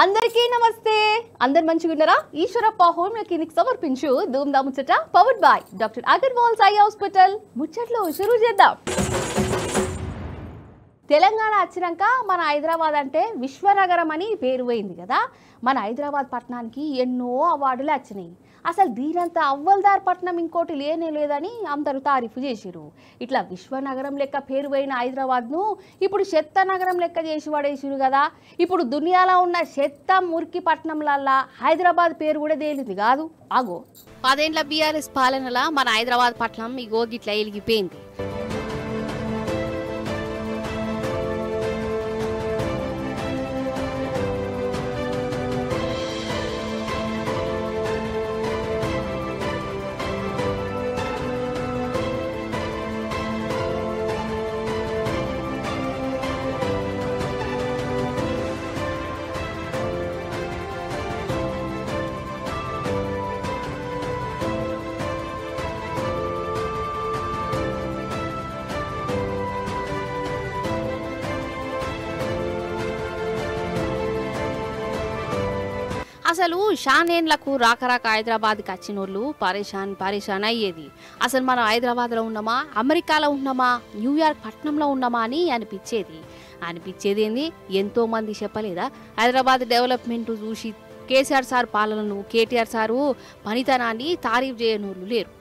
అందరికీ నమస్తే. అందరు మంచిగున్నారా? ఈశ్వరప్ప హోమియో క్లినిక్ సమర్పించు Dhoom Da Muchchata powered by doctor Agarwals eye hospital. ముచ్చట్లో షురూ చేద్దాం. తెలంగాణ వచ్చినాక మన హైదరాబాద్ అంటే విశ్వనగరం అని పేరు పోయింది కదా. మన హైదరాబాద్ పట్టణానికి ఎన్నో అవార్డులు వచ్చినాయి. అసలు దీనంతా అవ్వల్దార్ పట్టణం ఇంకోటి లేనే లేదని అందరూ తారీఫు చేసిరు. ఇట్లా విశ్వనగరం లెక్క పేరు పోయిన హైదరాబాద్ను ఇప్పుడు చెత్త నగరం లెక్క చేసి పడేసిరు కదా. ఇప్పుడు దునియాలో ఉన్న చెత్త మురికి పట్టణంలల్లా హైదరాబాద్ పేరు కూడా తేలింది కాదు. ఆగో 10 ఏళ్ల బీఆర్ఎస్ పాలనలా మన హైదరాబాద్ పట్టణం ఇగో గిట్లా ఎలిగిపోయింది. అసలు షానేన్లకు రాకరాక హైదరాబాద్కి వచ్చినోళ్ళు పరేషాన్ అయ్యేది. అసలు మనం హైదరాబాద్లో ఉన్నామా, అమెరికాలో ఉన్నామా, న్యూయార్క్ పట్టణంలో ఉన్నామా అని అనిపించేది ఏంది. ఎంతోమంది చెప్పలేదా హైదరాబాద్ డెవలప్మెంట్ చూసి కేసీఆర్ సార్ పాలనను, కేటీఆర్ సారు పనితనాన్ని తారీఫ్ చేయనోళ్ళు లేరు.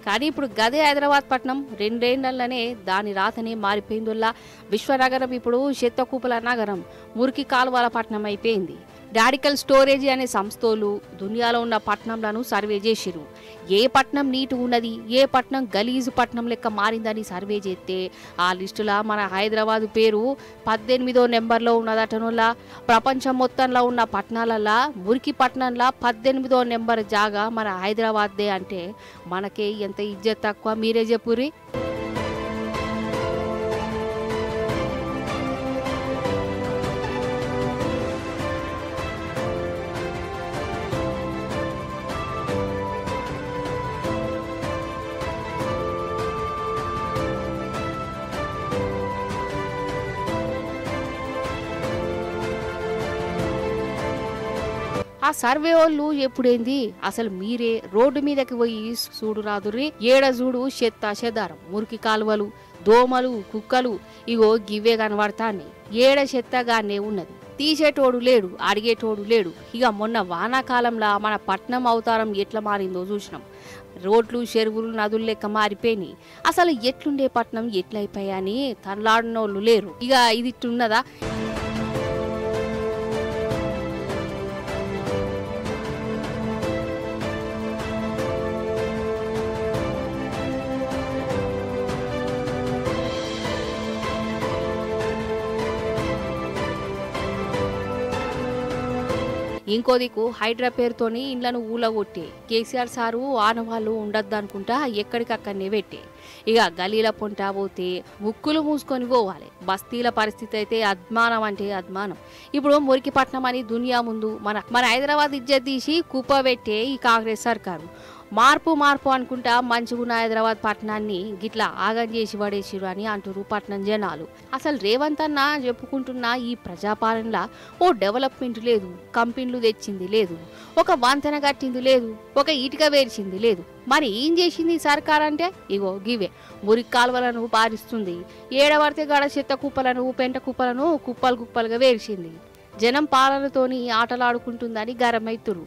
కానీ ఇప్పుడు గదే హైదరాబాద్ పట్టణం 2 ఏళ్లనే దాని రాతనే మారిపోయిందల్లా. విశ్వనగరం ఇప్పుడు చెత్తకూపల నగరం, మురికి కాలువల పట్టణం అయిపోయింది. రాడికల్ స్టోరేజీ అనే సంస్థలు దునియాలో ఉన్న పట్టణంలను సర్వే చేసిరు. ఏ పట్టణం నీటు ఉన్నది, ఏ పట్టణం గలీజు పట్టణం లెక్క మారిందని సర్వే చేస్తే ఆ లిస్టులో మన హైదరాబాద్ పేరు 18వ నెంబర్లో ఉన్నదటనుల్లా. ప్రపంచం మొత్తంలో ఉన్న పట్టణాలల్లా మురికి పట్టణంలో 18వ నెంబర్ జాగా మన హైదరాబాద్దే అంటే మనకే ఎంత ఇజ్జత్ తక్కువ మీరే చెప్పుర్రి. ఆ సర్వే వాళ్ళు ఎప్పుడైంది అసలు మీరే రోడ్డు మీదకి పోయి చూడు రాదుర్రి. ఏడ చూడు చెదారం, మురికి కాలువలు, దోమలు, కుక్కలు ఇగో గివ్వే కనబడతాన్ని. ఏడ చెత్తగానే ఉన్నది, తీసేటోడు లేడు, అడిగేటోడు లేడు. ఇక మొన్న వానాకాలంలో మన పట్నం అవతారం ఎట్లా మారిందో చూసినాం. రోడ్లు, చెరువులు, నదులు లెక్క మారిపోయినాయి. అసలు ఎట్లుండే పట్నం ఎట్లయిపోయాని తనలాడినోళ్ళు లేరు. ఇక ఇది ఇట్లున్నదా? ఇంకో దిక్కు హైడ్రా పేరుతోని ఇండ్లను ఊలగొట్టే కేసీఆర్ సారు ఆనవాళ్ళు ఉండద్దు అనుకుంటా ఎక్కడికక్కడనే పెట్టే. ఇక గలీల పొంట పోతే ముక్కులు మూసుకొని పోవాలి. బస్తీల పరిస్థితి అయితే అద్మానం అంటే అద్మానం. ఇప్పుడు మురికిపట్నం అని దునియా ముందు మన హైదరాబాద్ ఇజ్జత్ తీసి కుప్ప పెట్టే ఈ కాంగ్రెస్ సర్కారు మార్పు అనుకుంటా మంచిగున్న హైదరాబాద్ పట్టణాన్ని గిట్లా ఆగం చేసి పడేసిరు అని అంటారు పట్టణం జనాలు. అసలు రేవంత్ అన్న చెప్పుకుంటున్న ఈ ప్రజాపాలనలా ఓ డెవలప్మెంట్ లేదు, కంపెనీలు తెచ్చింది లేదు, ఒక వంతెన కట్టింది లేదు, ఒక ఇటుక వేర్చింది లేదు. మరి ఏం చేసింది సర్కార్ అంటే ఇగో గివే మురికి కాలువలను పారిస్తుంది. ఏడబడితే గడ చెత్త కుప్పలను, పెంట కుప్పలను కుప్పలుగా వేర్చింది. జనం పాలనతోని ఆటలాడుకుంటుందని గరమైతురు.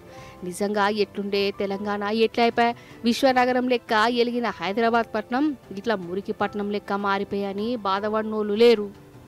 నిజంగా ఎట్లుండే తెలంగాణ ఎట్లయిపోయా విశ్వనగరం లెక్క ఎలిగిన హైదరాబాద్ పట్నం ఇట్లా మురికి పట్నం లెక్క మారిపోయాని బాధపడినోళ్ళు లేరు.